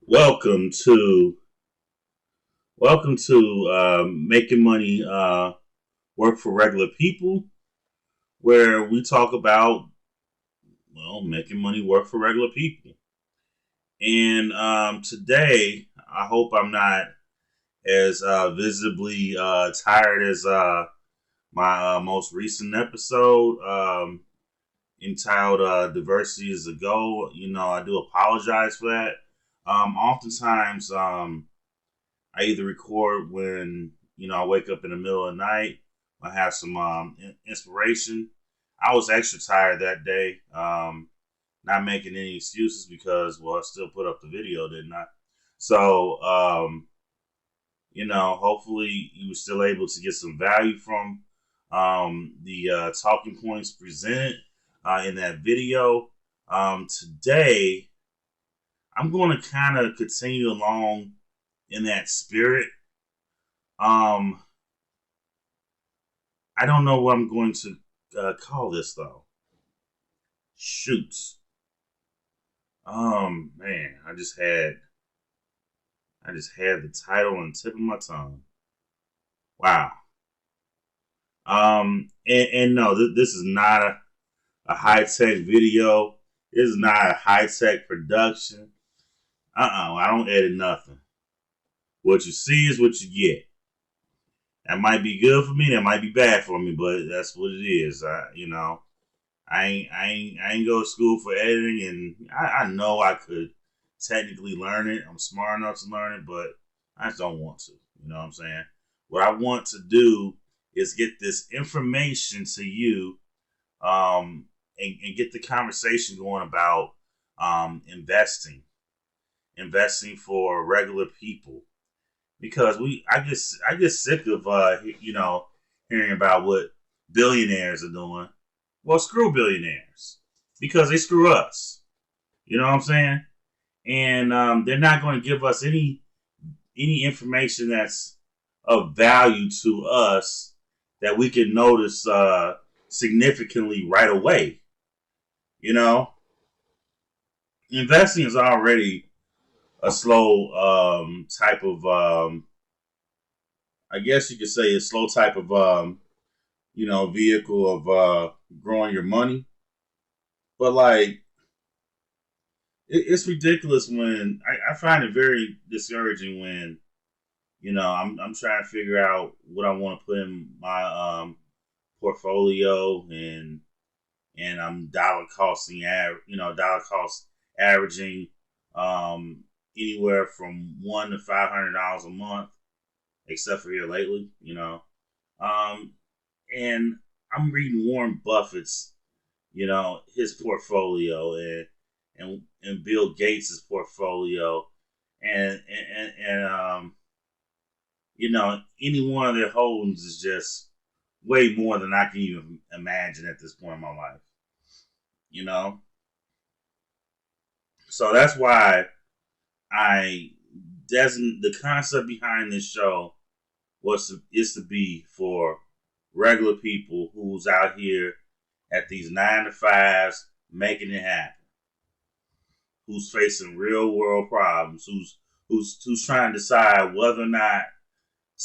Welcome to making money work for regular people, where we talk about making money work for regular people. And today, I hope I'm not as visibly tired as my most recent episode entitled "Diversity is a Goal." I do apologize for that. Oftentimes, I either record when I wake up in the middle of the night. I have some inspiration. I was extra tired that day. Not making any excuses because I still put up the video, didn't I? So hopefully you were still able to get some value from the talking points presented in that video. Today, I'm going to kind of continue along in that spirit. Um, I don't know what I'm going to call this though. Shoots. Man, I just had the title on the tip of my tongue. Wow. And no, this is not a high tech video. This is not a high tech production. I don't edit nothing. What you see is what you get. That might be good for me. That might be bad for me, but that's what it is. I ain't go to school for editing, and I know I could technically learn it. I'm smart enough to learn it, but I just don't want to. You know what I'm saying? What I want to do is get this information to you, and get the conversation going about investing for regular people, because I get sick of hearing about what billionaires are doing. Well, screw billionaires because they screw us. You know what I'm saying? And they're not going to give us any information that's of value to us that we can notice significantly right away. You know, investing is already a slow type of, I guess you could say, a slow type of, vehicle of growing your money. But like, it's ridiculous when I find it very discouraging when I'm trying to figure out what I want to put in my portfolio, and I'm dollar cost averaging um, anywhere from $100 to $500 a month, except for here lately. Um, and I'm reading Warren Buffett's his portfolio, and Bill Gates's portfolio, and any one of their holdings is just way more than I can even imagine at this point in my life. You know, so that's why I doesn't the concept behind this show is to be for regular people who's out here at these 9 to 5s making it happen, who's facing real world problems, who's trying to decide whether or not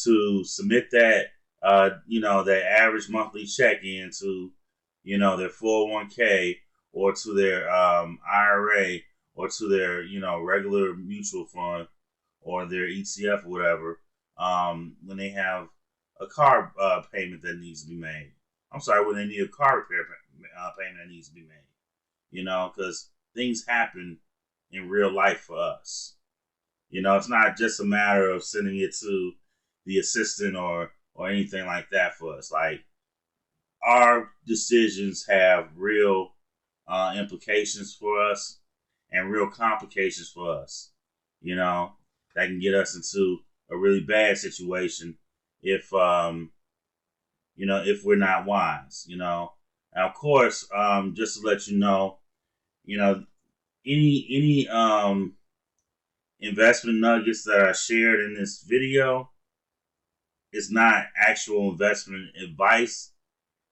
to submit that average monthly check in to their 401k, or to their IRA, or to their regular mutual fund, or their ETF or whatever, when they have a car payment that needs to be made. I'm sorry, when they need a car repair payment that needs to be made. Because things happen in real life for us. It's not just a matter of sending it to the assistant or anything like that for us. Like, our decisions have real implications for us and real complications for us. You know, that can get us into a really bad situation if if we're not wise. And of course, just to let you know, any investment nuggets that are shared in this video is not actual investment advice.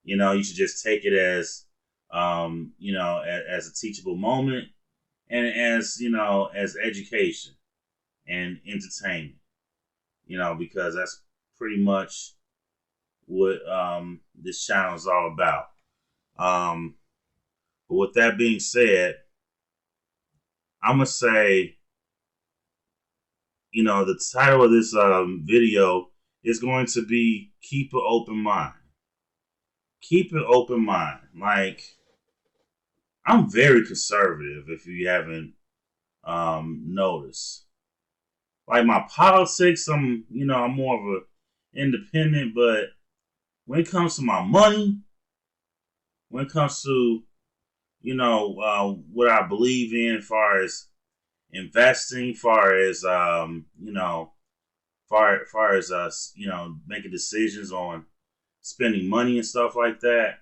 You should just take it as as a teachable moment, and as education. and entertainment. Because that's pretty much what this channel is all about. But with that being said, I'm gonna say, the title of this video is going to be "Keep an Open Mind." Keep an open mind. Like, I'm very conservative. If you haven't noticed, like my politics, I'm more of a independent. But when it comes to my money, when it comes to what I believe in, as far as investing, far as far as us, making decisions on spending money and stuff like that,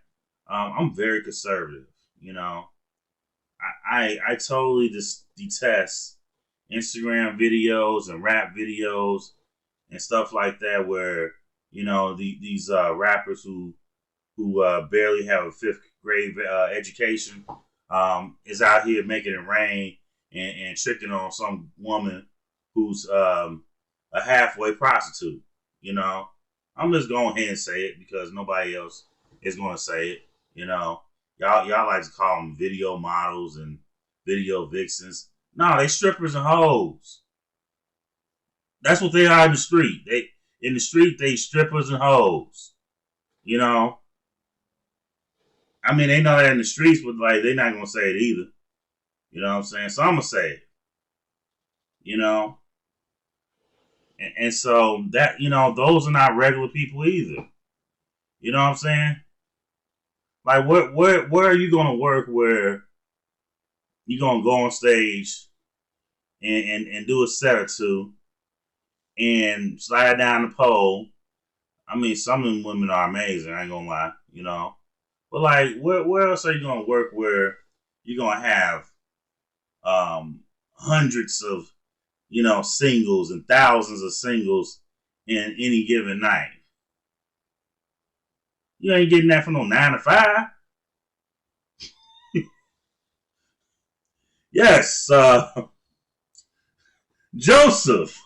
I'm very conservative. I totally just detest Instagram videos and rap videos and stuff like that, where these rappers who barely have a fifth grade education is out here making it rain and tricking on some woman who's a halfway prostitute. I'm just going ahead and say it because nobody else is going to say it. Y'all like to call them video models and video vixens. No, they strippers and hoes. That's what they are in the street. They strippers and hoes. I mean, they know that in the streets, but like they're not gonna say it either. You know what I'm saying? So I'm gonna say it. And so that those are not regular people either. You know what I'm saying? Like, where are you gonna work where you're gonna go on stage and do a set or two and slide down the pole? I mean, some of them women are amazing. I ain't gonna lie. But like, where else are you gonna work where you're gonna have hundreds of singles and thousands of singles in any given night? You ain't getting that from no 9 to 5. Yes, Joseph.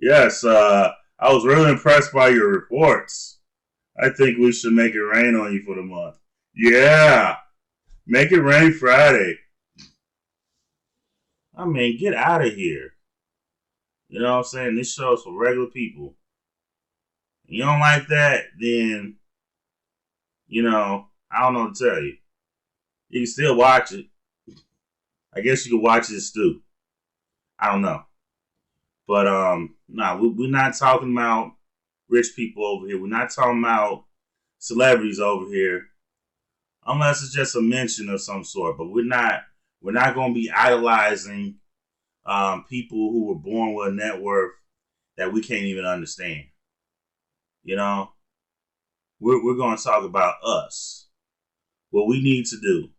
Yes, I was really impressed by your reports. I think we should make it rain on you for the month. Yeah, make it rain Friday. I mean, get out of here. You know what I'm saying? This show's for regular people. You don't like that, then, I don't know what to tell you. You can still watch it. I guess you can watch this too. I don't know. But, we're not talking about rich people over here. We're not talking about celebrities over here. Unless it's just a mention of some sort. But we're not going to be idolizing people who were born with a net worth that we can't even understand. We're going to talk about us. What we need to do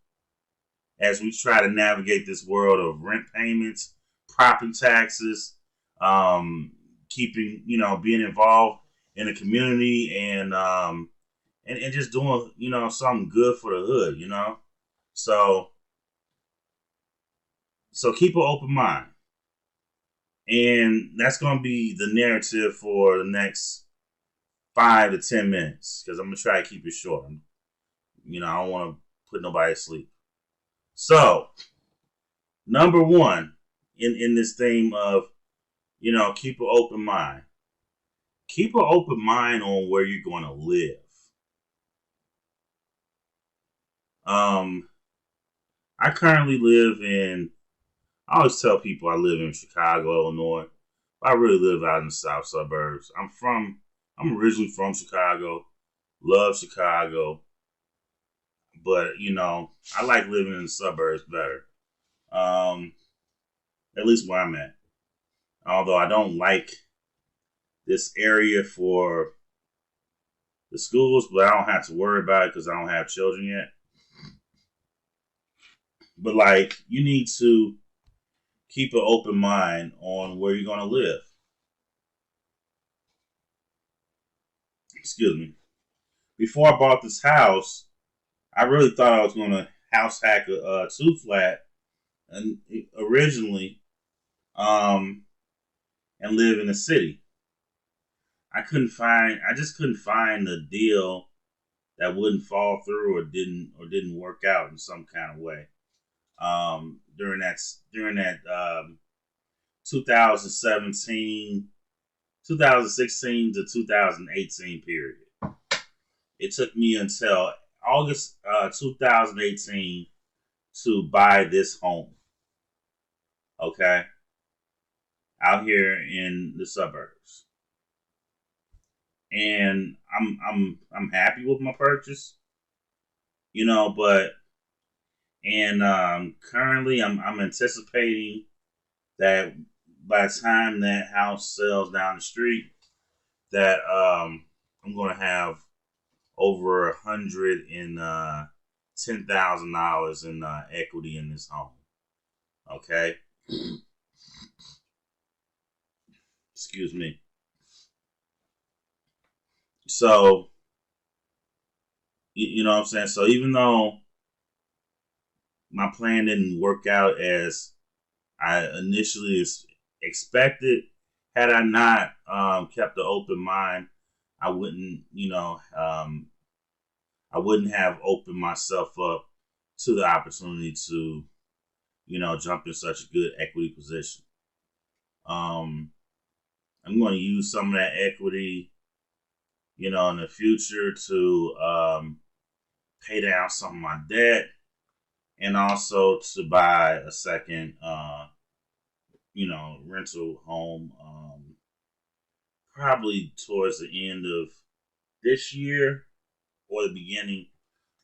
as we try to navigate this world of rent payments, property taxes, keeping, being involved in the community and just doing, something good for the hood, So keep an open mind. And that's going to be the narrative for the next 5 to 10 minutes because I'm going to try to keep it short. I don't want to put nobody to sleep. So, number one in this theme of, keep an open mind. Keep an open mind on where you're going to live. I currently live in, I always tell people I live in Chicago, Illinois. But I really live out in the south suburbs. I'm originally from Chicago. Love Chicago. But, I like living in the suburbs better. At least where I'm at. Although I don't like this area for the schools, but I don't have to worry about it because I don't have children yet. But like, you need to keep an open mind on where you're going to live. Excuse me. Before I bought this house, I really thought I was going to house hack a 2-flat, and originally and live in the city. I just couldn't find a deal that wouldn't fall through or didn't work out in some kind of way. During that 2017, 2016 to 2018 period. It took me until August 2018 to buy this home. Okay, out here in the suburbs, and I'm happy with my purchase. But and currently I'm anticipating that by the time that house sells down the street, that I'm going to have over $110,000 in equity in this home. Okay, excuse me. So you know what I'm saying. So even though my plan didn't work out as I initially expected, had I not kept an open mind, I wouldn't, I wouldn't have opened myself up to the opportunity to, jump in such a good equity position. Um, I'm going to use some of that equity, in the future to pay down some of my debt and also to buy a second, rental home, probably towards the end of this year or the beginning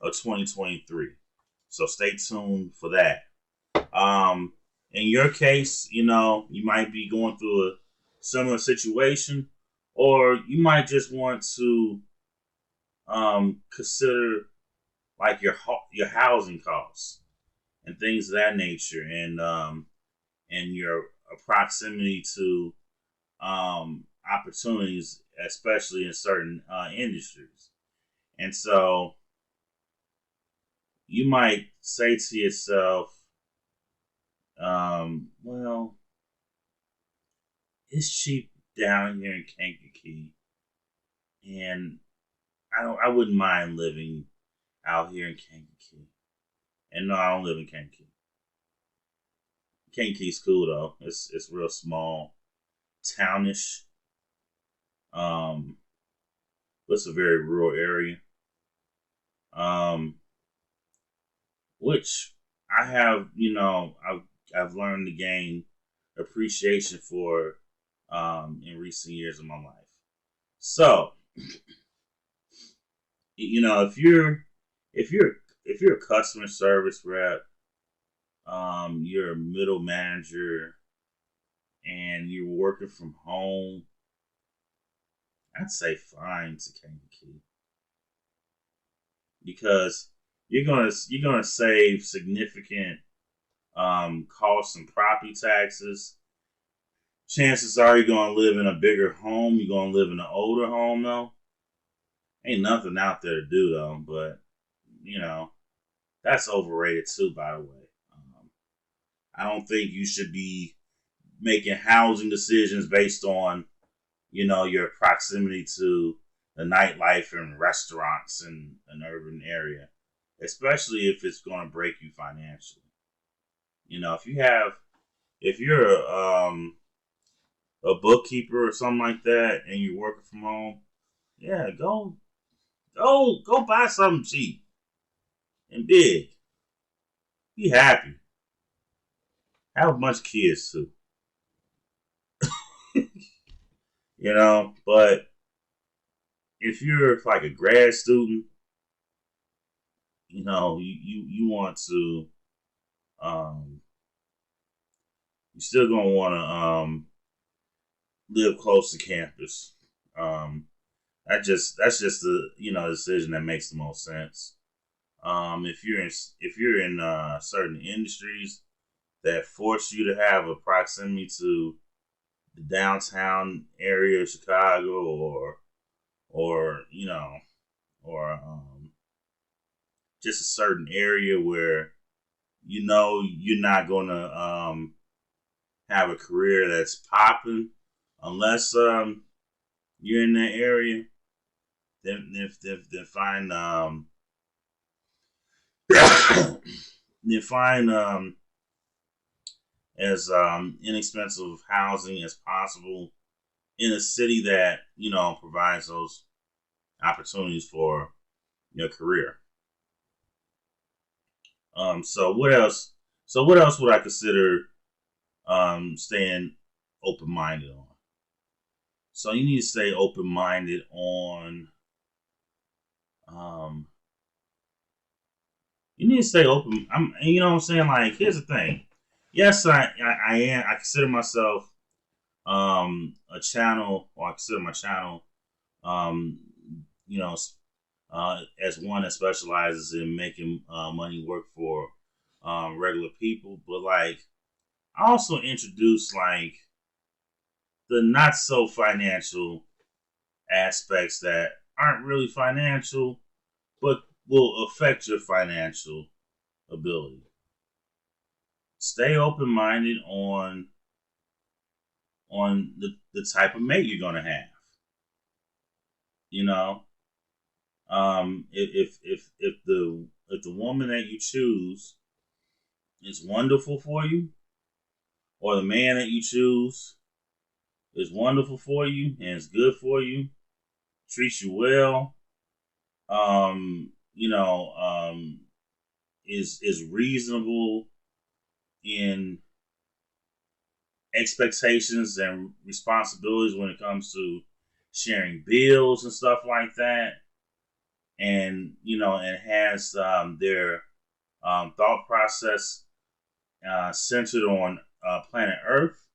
of 2023. So stay tuned for that. Um, in your case, you might be going through a similar situation, or you might just want to consider like your housing costs and things of that nature, and your proximity to opportunities, especially in certain industries. And so you might say to yourself, well, it's cheap down here in Kankakee, and I wouldn't mind living out here in Kankakee. And no, I don't live in Kankakee. Kankakee's cool though. It's real small, townish. Um, but it's a very rural area. Um, which I have, I've learned to gain appreciation for in recent years of my life. So, if you're if you're a customer service rep, you're a middle manager, and you're working from home, I'd say fine to Kankakee because you're gonna save significant costs and property taxes. Chances are you're gonna live in a bigger home. You're gonna live in an older home though. Ain't nothing out there to do though, but you know that's overrated too. By the way, I don't think you should be making housing decisions based on your proximity to the nightlife and restaurants in an urban area, especially if it's going to break you financially. If you're a bookkeeper or something like that, and you're working from home, yeah, go buy something cheap and big. Be happy. Have a bunch of kids too. But if you're like a grad student, you want to um you still gonna want to live close to campus. Um, that's just the decision that makes the most sense. If you're in certain industries that force you to have a proximity to the downtown area of Chicago, or or just a certain area where you're not gonna have a career that's popping, unless you're in that area. Then find then find as inexpensive housing as possible in a city that provides those opportunities for your career. So what else? So what else would I consider staying open minded on? So you need to stay open minded on. Um, you need to stay open. You know what I'm saying? Like, here's the thing. Yes, I am. I consider myself a channel, or I consider my channel, um, you know, as one that specializes in making money work for regular people. But like, I also introduce like the not so financial aspects that aren't really financial, but will affect your financial ability. Stay open minded on the type of mate you're gonna have. You know, if the woman that you choose is wonderful for you, or the man that you choose is wonderful for you and is good for you, treats you well, you know, is reasonable in expectations and responsibilities when it comes to sharing bills and stuff like that, and and has their thought process centered on planet Earth,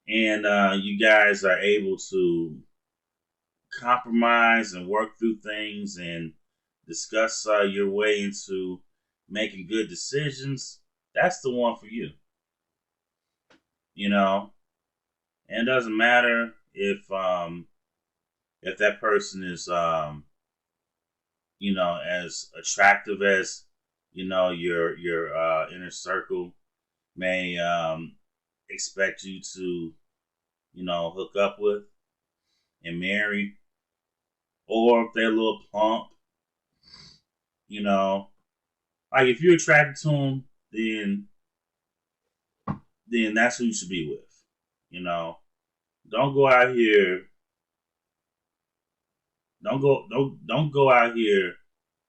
and you guys are able to compromise and work through things and discuss your way into making good decisions, that's the one for you. You know, and it doesn't matter if that person is as attractive as your inner circle may expect you to hook up with and marry, or if they're a little plump, you know, like if you're attracted to them, then that's who you should be with. You know, don't go out here, don't go out here,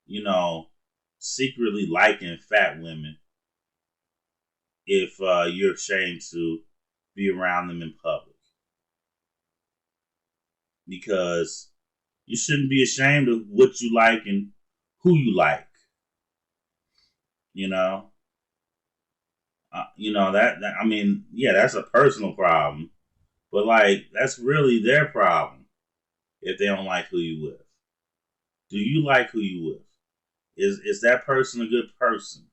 you know, secretly liking fat women if you're ashamed to be around them in public, because you shouldn't be ashamed of what you like and who you like. You know, that I mean, yeah, that's a personal problem, but like that's really their problem if they don't like who you with. Do you like who you with? Is that person a good person?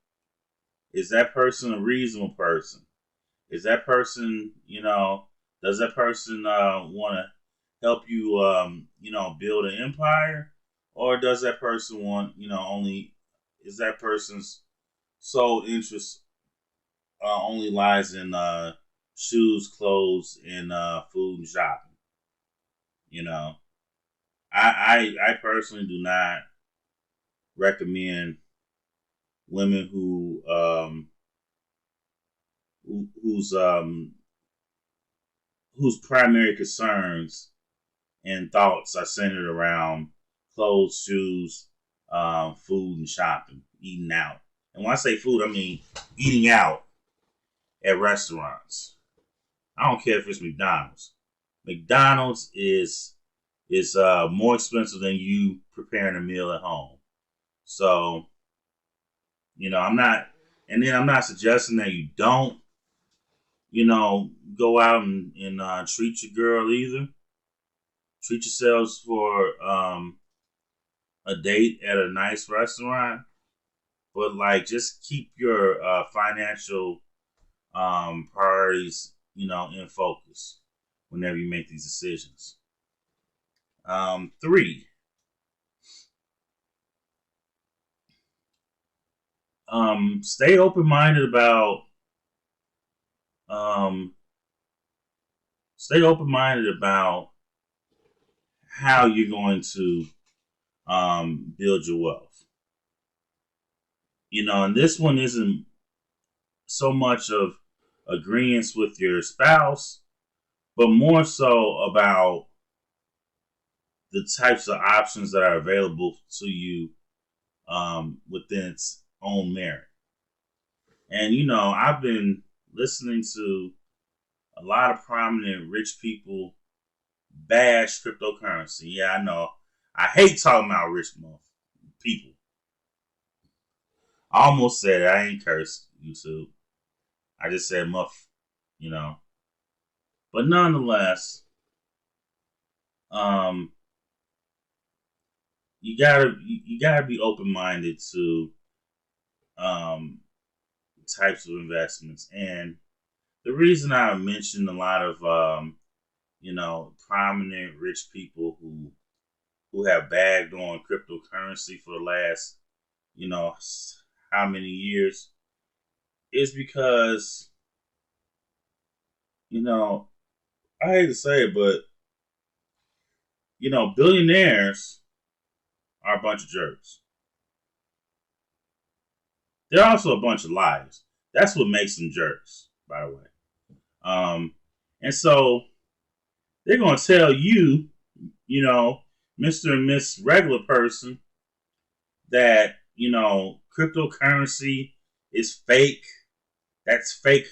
Is that person a reasonable person? Is that person, does that person want to help you, build an empire? Or does that person want, is that person's sole interest only lies in shoes, clothes, and food and shopping? You know, I personally do not recommend women whose whose primary concerns and thoughts are centered around clothes, shoes, food, and shopping, eating out. And when I say food, I mean eating out at restaurants. I don't care if it's McDonald's. McDonald's is more expensive than you preparing a meal at home. So I'm not, and then I'm not suggesting that you don't, go out and treat your girl either. Treat yourselves for a date at a nice restaurant, but like just keep your financial priorities, in focus whenever you make these decisions. Three, stay open minded about um, stay open minded about how you're going to build your wealth. And this one isn't so much of agreements with your spouse, but more so about the types of options that are available to you within its own merit. And I've been listening to a lot of prominent rich people bash cryptocurrency. Yeah, I know. I hate talking about rich people. I almost said it. I ain't cursed YouTube. I just said muff, you know. But nonetheless, um, you gotta be open minded to um types of investments. And the reason I mentioned a lot of prominent rich people who have bagged on cryptocurrency for the last how many years is because I hate to say it, but billionaires are a bunch of jerks. They're also a bunch of liars. That's what makes them jerks, by the way. Um, and so they're gonna tell you, Mr. and Miss Regular Person, that cryptocurrency is fake. That's fake.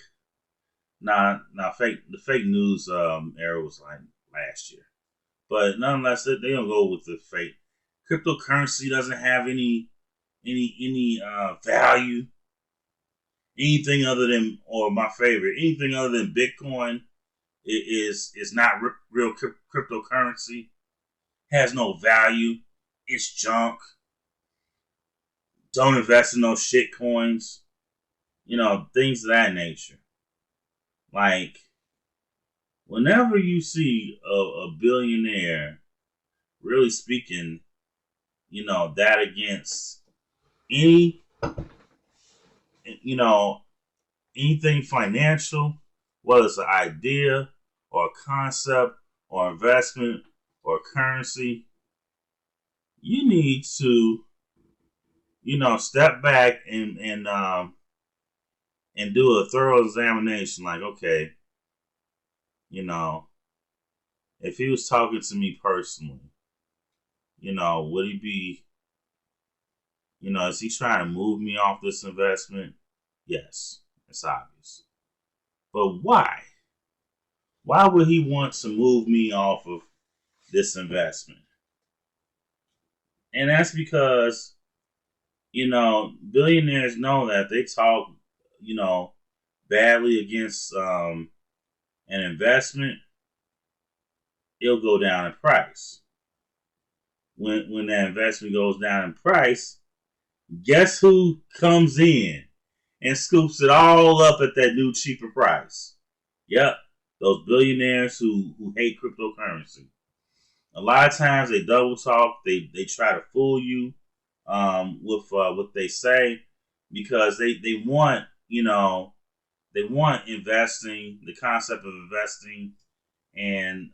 Nah, fake. The fake news era was like last year, but nonetheless, they don't go with the fake. Cryptocurrency doesn't have any value. Anything other than, or my favorite, anything other than Bitcoin is not real cryptocurrency. Has no value. It's junk. Don't invest in those shit coins. Things of that nature. Like, whenever you see a billionaire really speaking, that against any, you know, anything financial, whether it's an idea or a concept or investment or currency, you need to, step back and do a thorough examination. Like, okay, if he was talking to me personally, would he be, is he trying to move me off this investment? Yes, it's obvious. But why? Why would he want to move me off of this investment? And that's because, billionaires know that if they talk, badly against an investment, it'll go down in price. When that investment goes down in price, guess who comes in and scoops it all up at that new cheaper price? Yep, those billionaires who hate cryptocurrency. A lot of times they double talk. They try to fool you with what they say, because they want they want investing, the concept of investing, and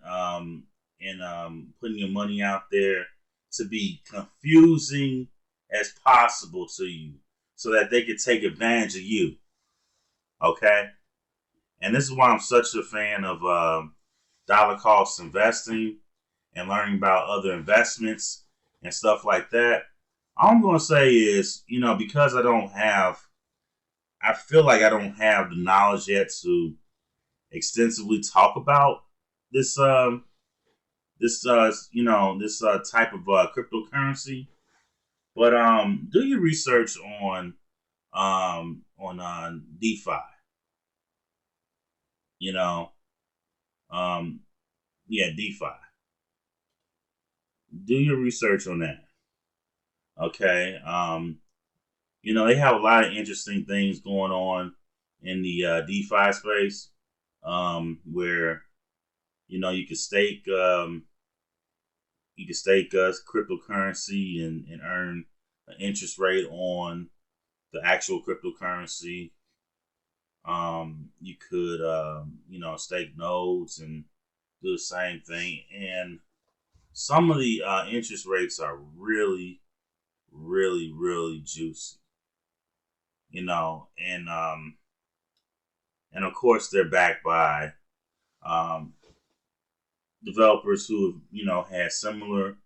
putting your money out there to be confusing as possible to you, so that they can take advantage of you. Okay, and this is why I'm such a fan of dollar cost investing and learning about other investments and stuff like that. All I'm going to say is, because I feel like I don't have the knowledge yet to extensively talk about this, this type of cryptocurrency. But do your research on DeFi. You know, yeah, DeFi. Do your research on that. Okay. They have a lot of interesting things going on in the DeFi space, where you can stake cryptocurrency and earn an interest rate on the actual cryptocurrency. You could, stake nodes and do the same thing. And some of the interest rates are really, really, really juicy, and of course they're backed by um, developers who had similar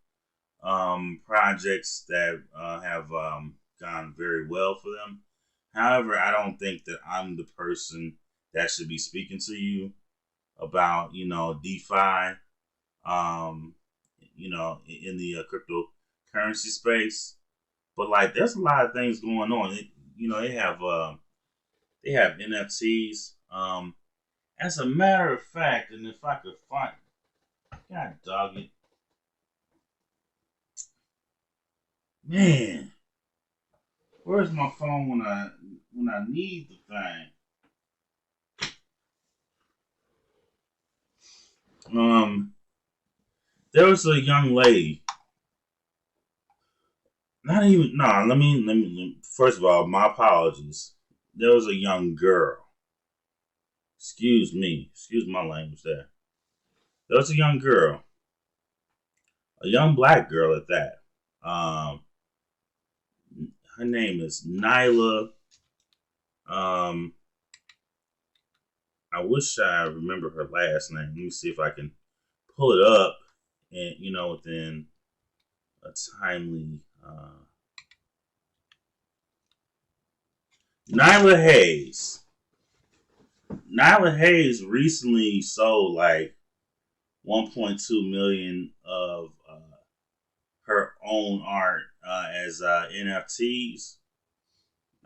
projects that have gone very well for them. However, I don't think that I'm the person that should be speaking to you about DeFi, um, in the cryptocurrency space. But like, there's a lot of things going on. They have NFTs. As a matter of fact, and if I could find, God dog it, man, where's my phone when I need the thing? Um, there was a young lady. Not even no. Let me. First of all, my apologies. There was a young girl. Excuse me. Excuse my language there. There was a young girl, a young black girl at that. Um, her name is Nyla. Um, I wish I remember her last name. Let me see if I can pull it up, and within a timely. Nyla Hayes. Nyla Hayes recently sold like 1.2 million of her own art as NFTs.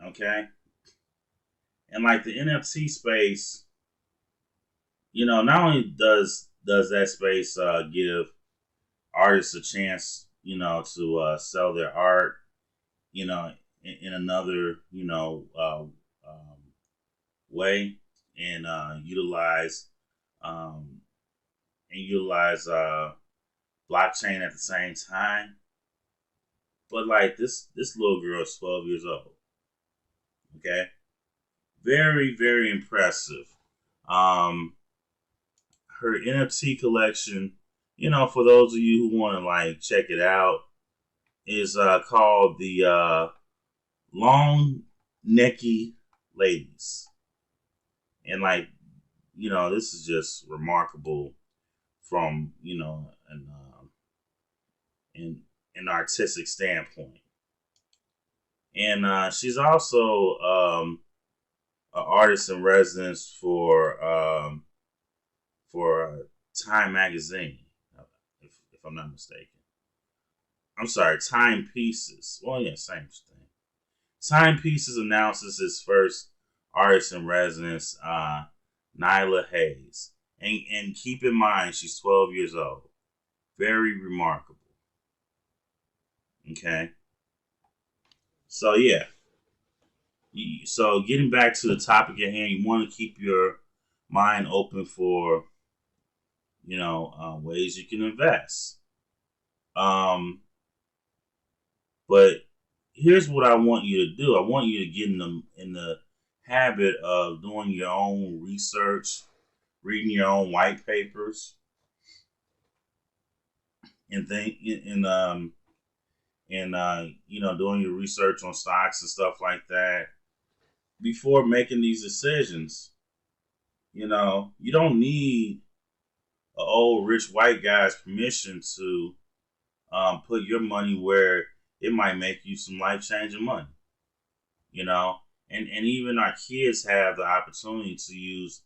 Okay, and like the NFT space, not only does that space give artists a chance, to sell their art, in another, way, and um, utilize blockchain at the same time. But like this little girl is 12 years old. Okay, very very impressive. Um, Her NFT collection, for those of you who want to like check it out, is called the Long Necky Ladies, and like this is just remarkable from an artistic standpoint. And she's also an artist in residence for Time Magazine, if I'm not mistaken. I'm sorry, Timepieces. Well, yeah, same thing. Timepieces announces his first artist in residence, Nyla Hayes, and keep in mind she's 12 years old. Very remarkable. Okay, so yeah. So getting back to the topic at hand, you want to keep your mind open for ways you can invest. Um, but here's what I want you to do. I want you to get in the habit of doing your own research, reading your own white papers, and think and doing your research on stocks and stuff like that before making these decisions. You don't need an old rich white guy's permission to put your money where it might make you some life changing money. You know, and even our kids have the opportunity to use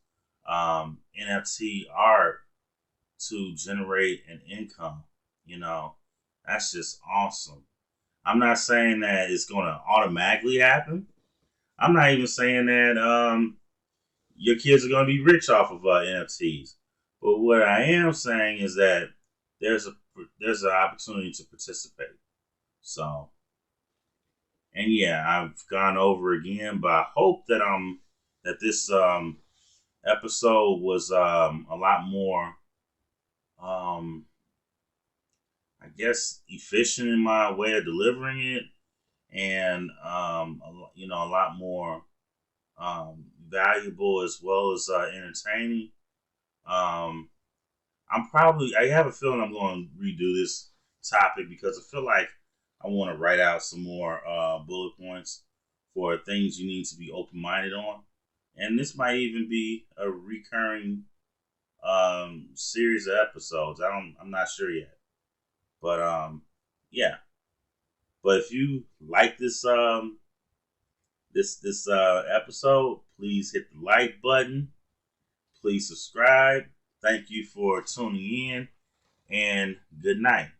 NFT art to generate an income. You know, that's just awesome. I'm not saying that it's going to automatically happen. I'm not even saying that your kids are going to be rich off of NFTs. But what I am saying is that there's a there's an opportunity to participate. So, and yeah, I've gone over again, but I hope that this episode was a lot more um, I guess efficient in my way of delivering it, and a lot more valuable as well as entertaining. Um, I have a feeling I'm going to redo this topic because I feel like I want to write out some more bullet points for things you need to be open minded on. And this might even be a recurring series of episodes. I'm not sure yet. But yeah. But if you like this episode, please hit the like button. Please subscribe. Thank you for tuning in, and good night.